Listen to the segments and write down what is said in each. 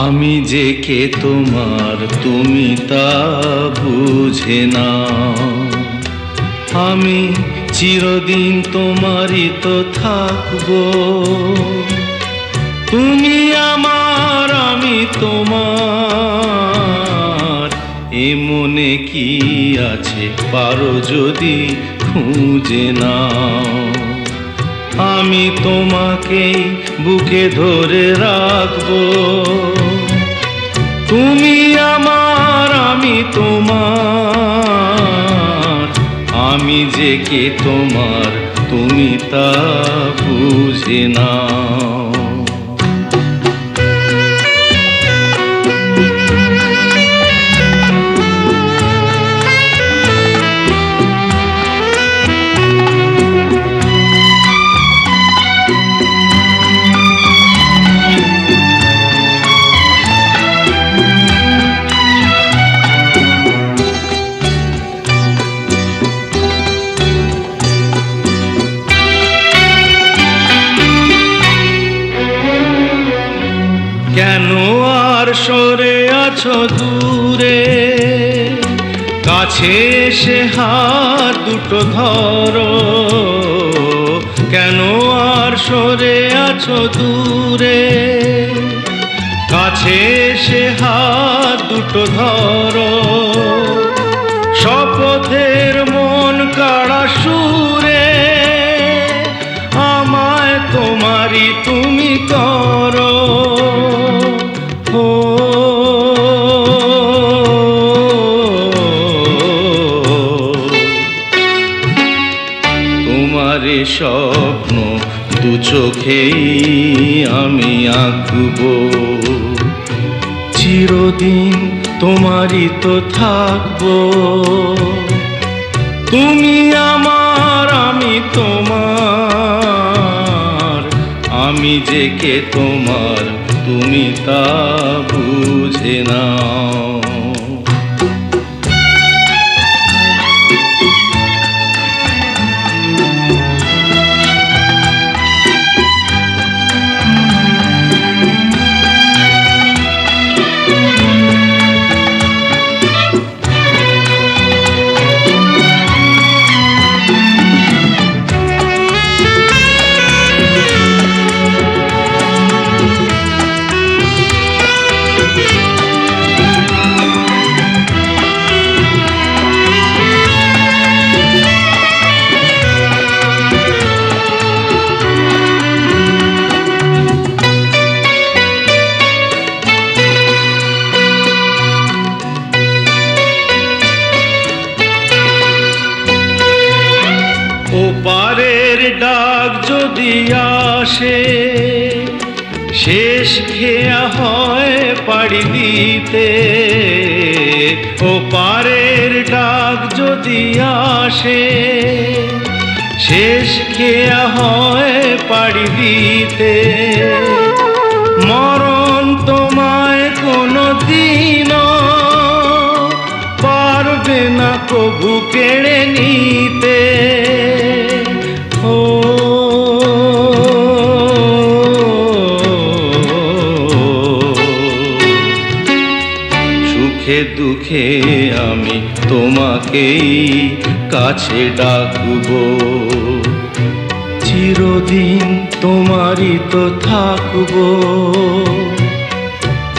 আমি যে কে তোমার তুমি তা বুঝে না। আমি চিরদিন তোমারই তো থাকবো। তুমি আমার আমি তোমার, এ মনে কি আছে পারো যদি খুঁজে নাও। আমি তোমাকেই বুকে ধরে রাখবো। তুমি আমার আমি তোমার, আমি যে কে তোমার তুমি তা বুঝে নাও। কেন আর সরে আছো দূরে, কাছে এসে হাত দুটো ধরো। কেন আর সরে আছো দূরে, কাছে এসে হাত দুটো ধরো। শপথের মন কাড়া সুরে আমায় তোমারই তুমি করো। তোমারে স্বপ্ন দু চোখেই আমি আঁকবো। চিরদিন তোমারই তো থাকবো। তুমি আমার আমি তোমার, আমি যে কে তোমার তুমি তা বুঝে নাও। ওপারের ডাক যদি আসে, শেষ খেয়া হয় পাড়ি দিতে। ওপারের ডাক যদি আসে, শেষ খেয়া হয় পাড়ি দিতে। মরণ তোমায় কোনো দিনও পারবে না কবু কেড়ে নিতে। সুখে দুঃখে আমি তোমাকেই কাছে ডাকবো। চিরদিন তোমারই তো থাকবো।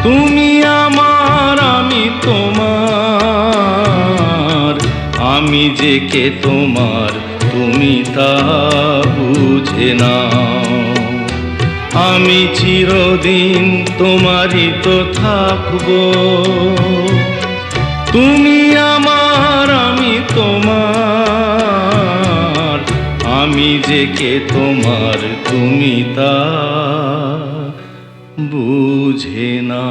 তুমি আমার আমি তোমার, আমি যে কে তোমার তুমি তা বুঝে নাও। আমি চিরদিন তোমারই তো থাকবো। তুমি আমার আমি তোমার, আমি যে কে তোমার তুমি তা বুঝে না।